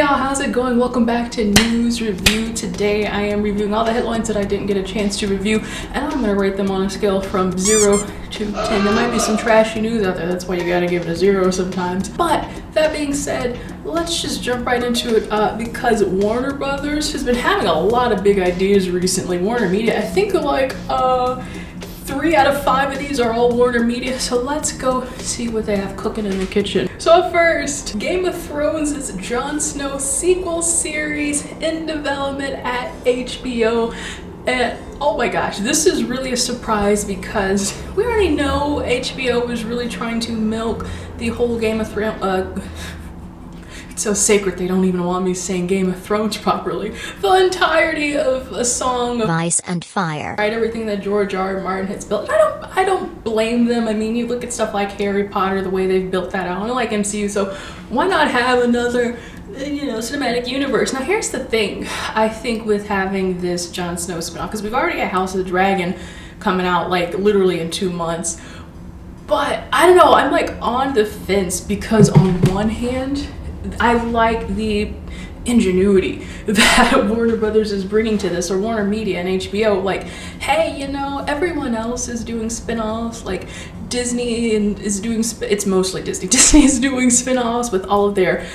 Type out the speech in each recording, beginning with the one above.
y'all, how's it going? Welcome back to News Review. Today I am reviewing all the headlines that I didn't get a chance to review, and I'm gonna rate them on a scale from 0 to 10. There might be some trashy news out there, that's why you gotta give it a 0 sometimes. But that being said, let's just jump right into it because Warner Brothers has been having a lot of big ideas recently. Warner Media, I think like 3 out of 5 of these are all Warner Media, so let's go see what they have cooking in the kitchen. So up first, Game of Thrones' Jon Snow sequel series in development at HBO. And oh my gosh, this is really a surprise because we already know HBO was really trying to milk the whole Game of Thrones, it's so sacred they don't even want me saying Game of Thrones properly. The entirety of a song of Ice and Fire. Right, everything that George R. Martin has built. I don't blame them. I mean, you look at stuff like Harry Potter, the way they've built that out. I don't like MCU, so why not have another, cinematic universe? Now here's the thing, I think with having this Jon Snow spinoff, because we've already got House of the Dragon coming out like literally in 2 months. But I don't know, I'm like on the fence because on one hand, I like the ingenuity that Warner Brothers is bringing to this, or Warner Media and HBO. Like, hey, everyone else is doing spin-offs, like Disney is doing, it's mostly Disney. Disney is doing spin-offs with all of their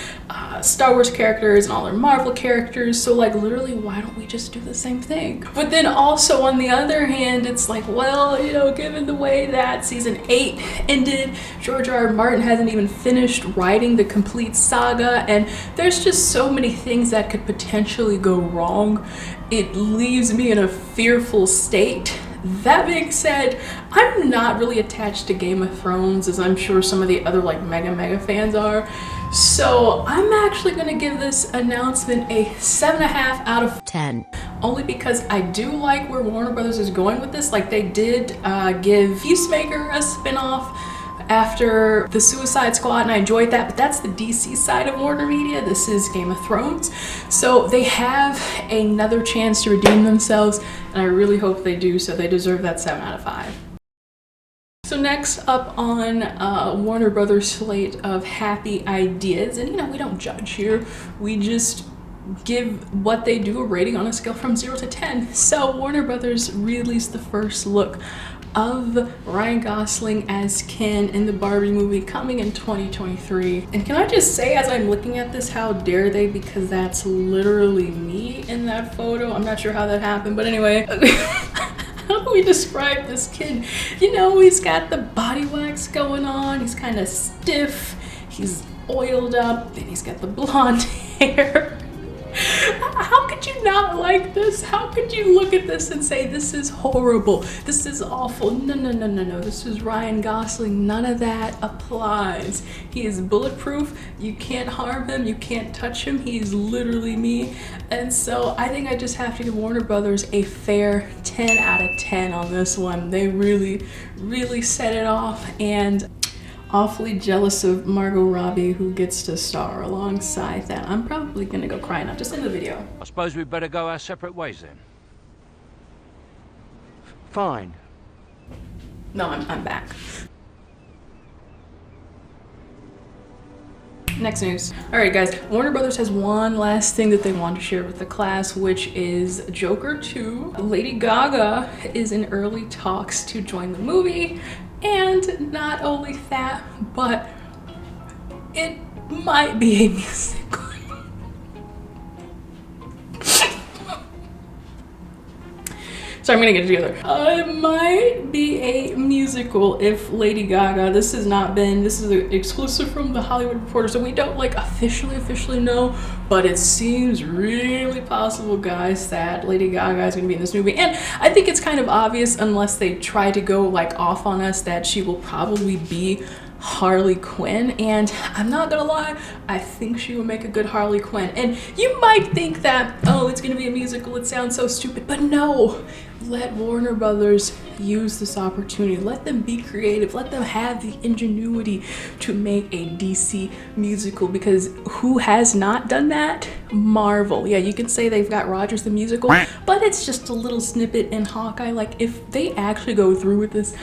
Star Wars characters and all their Marvel characters. So like literally, why don't we just do the same thing? But then also on the other hand, it's like, well, given the way that season 8 ended, George R. Martin hasn't even finished writing the complete saga, and there's just so many things that could potentially go wrong. It leaves me in a fearful state. That being said, I'm not really attached to Game of Thrones, as I'm sure some of the other like mega fans are. So I'm actually gonna give this announcement a 7.5 out of 10. Only because I do like where Warner Brothers is going with this. Like, they did give Peacemaker a spin-off after the Suicide Squad, and I enjoyed that, but that's the DC side of Warner Media. This is Game of Thrones, so they have another chance to redeem themselves, and I really hope they do, so they deserve that 7 out of 5. So next up on Warner Brothers' slate of happy ideas, and we don't judge here, we just give what they do a rating on a scale from 0 to 10. So Warner Brothers released the first look of Ryan Gosling as Ken in the Barbie movie coming in 2023. And can I just say, as I'm looking at this, how dare they, because that's literally me in that photo. I'm not sure how that happened, but anyway. How do we describe this kid? He's got the body wax going on, he's kind of stiff, he's oiled up, and he's got the blonde hair. How could you not like this? How could you look at this and say, this is horrible, this is awful? No, this is Ryan Gosling. None of that applies. He is bulletproof. You can't harm him, you can't touch him. He's literally me. And so I think I just have to give Warner Brothers a fair 10 out of 10 on this one. They really set it off, and awfully jealous of Margot Robbie, who gets to star alongside that. I'm probably gonna go cry now, just in the video. I suppose we'd better go our separate ways then. Fine. No, I'm back. Next news. All right, guys, Warner Brothers has one last thing that they want to share with the class, which is Joker 2. Lady Gaga is in early talks to join the movie. And not only that, but it might be a musical. So I'm gonna get it together. It might be a musical if Lady Gaga, this is an exclusive from the Hollywood Reporter, so we don't like officially know, but it seems really possible, guys, that Lady Gaga is gonna be in this movie. And I think it's kind of obvious, unless they try to go like off on us, that she will probably be Harley Quinn, and I'm not gonna lie, I think she will make a good Harley Quinn. And you might think that, oh, it's gonna be a musical, it sounds so stupid, but no, let Warner Brothers use this opportunity. Let them be creative, let them have the ingenuity to make a DC musical, because who has not done that? Marvel. Yeah, you can say they've got Rogers the Musical, but it's just a little snippet in Hawkeye. Like, if they actually go through with this,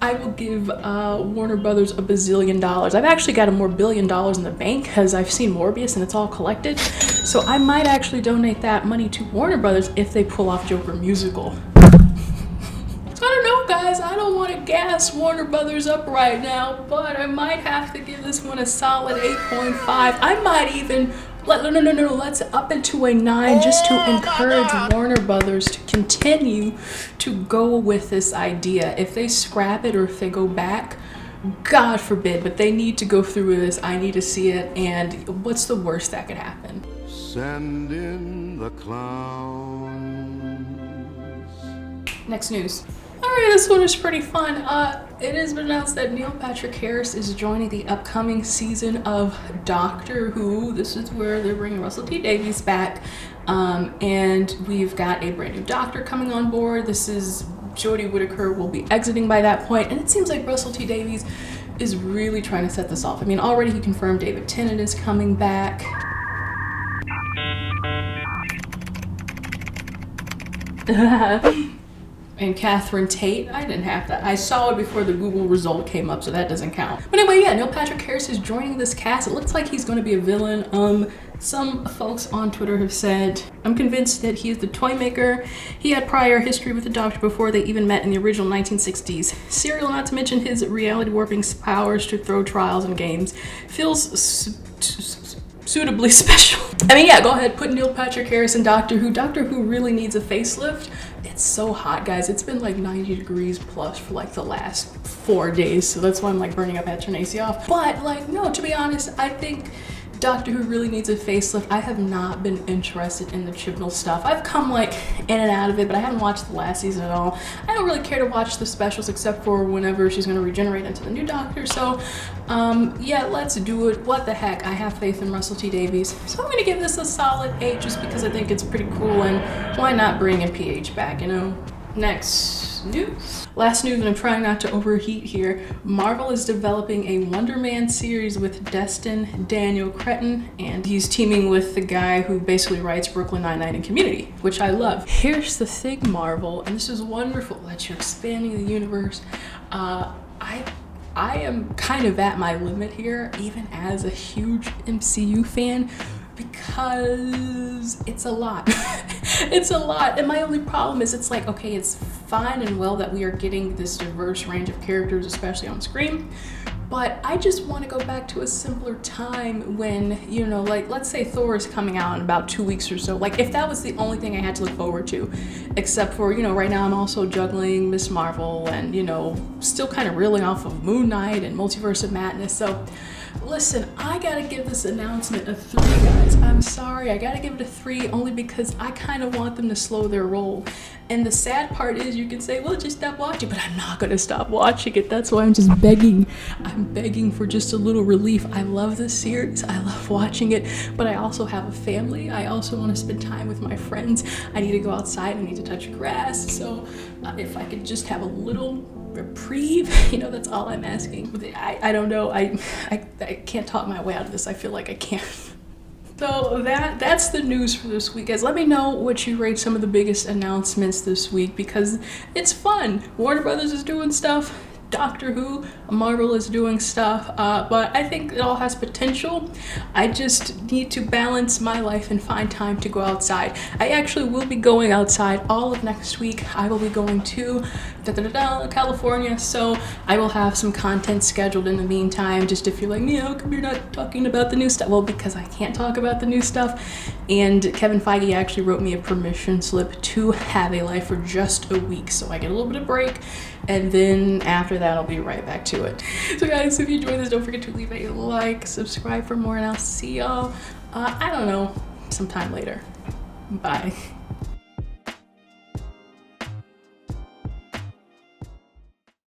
I will give Warner Brothers a bazillion dollars. I've actually got a more $1 billion in the bank because I've seen Morbius and it's all collected. So I might actually donate that money to Warner Brothers if they pull off Joker musical. So I don't know, guys. I don't want to gas Warner Brothers up right now, but I might have to give this one a solid 8.5. I might even let's up into a 9 just to encourage Warner Brothers to continue to go with this idea. If they scrap it or if they go back, God forbid, but they need to go through with this. I need to see it, and what's the worst that could happen? Send in the clowns. Next news. Alright, this one is pretty fun. It has been announced that Neil Patrick Harris is joining the upcoming season of Doctor Who. This is where they're bringing Russell T Davies back. And we've got a brand new Doctor coming on board. This is Jodie Whittaker will be exiting by that point. And it seems like Russell T Davies is really trying to set this off. I mean, already he confirmed David Tennant is coming back. And Catherine Tate. I didn't have that. I saw it before the Google result came up, so that doesn't count. But anyway, yeah, Neil Patrick Harris is joining this cast. It looks like he's going to be a villain. Some folks on Twitter have said, I'm convinced that he is the toy maker. He had prior history with the Doctor before they even met in the original 1960s serial, not to mention his reality warping powers to throw trials and games. Feels suitably special. I mean, yeah, go ahead, put Neil Patrick Harris in Doctor Who. Doctor Who really needs a facelift. It's so hot, guys. It's been like 90 degrees plus for like the last 4 days, so that's why I'm like burning up Hatcher AC off. But like, no, to be honest, I think Doctor Who really needs a facelift. I have not been interested in the Chibnall stuff. I've come like in and out of it, but I haven't watched the last season at all. I don't really care to watch the specials except for whenever she's going to regenerate into the new Doctor. So yeah, let's do it. What the heck? I have faith in Russell T Davies. So I'm going to give this a solid 8 just because I think it's pretty cool, and why not bring in PH back, you know? Next news. Last news, and I'm trying not to overheat here. Marvel is developing a Wonder Man series with Destin Daniel Cretton, and he's teaming with the guy who basically writes Brooklyn Nine-Nine and Community, which I love. Here's the thing, Marvel, and this is wonderful that you're expanding the universe. I am kind of at my limit here, even as a huge MCU fan, because it's a lot. It's a lot, and my only problem is it's like, okay, it's fine and well that we are getting this diverse range of characters, especially on screen, but I just want to go back to a simpler time when, you know, like, let's say Thor is coming out in about 2 weeks or so. Like, if that was the only thing I had to look forward to, except for, you know, right now I'm also juggling Miss Marvel and, you know, still kind of reeling off of Moon Knight and Multiverse of Madness. So listen, I gotta give this announcement a 3, guys. I'm sorry, I gotta give it a 3 only because I kind of want them to slow their roll. And the sad part is you can say, well, just stop watching, but I'm not gonna stop watching it. That's why I'm just begging. I'm begging for just a little relief. I love this series, I love watching it, but I also have a family. I also want to spend time with my friends. I need to go outside, I need to touch grass. So if I could just have a little reprieve, you know, that's all I'm asking. I don't know, I can't talk my way out of this. I feel like I can't. So that's the news for this week, guys. Let me know what you rate some of the biggest announcements this week, because it's fun. Warner Brothers is doing stuff, Doctor Who, Marvel is doing stuff, but I think it all has potential. I just need to balance my life and find time to go outside. I actually will be going outside all of next week. I will be going to California, so I will have some content scheduled in the meantime. Just if you're like, me, how come you're not talking about the new stuff? Well, because I can't talk about the new stuff, and Kevin Feige actually wrote me a permission slip to have a life for just a week, so I get a little bit of break, and then after that I'll be right back to it. So guys, if you enjoyed this, don't forget to leave a like, subscribe for more, and I'll see y'all I don't know, sometime later. Bye.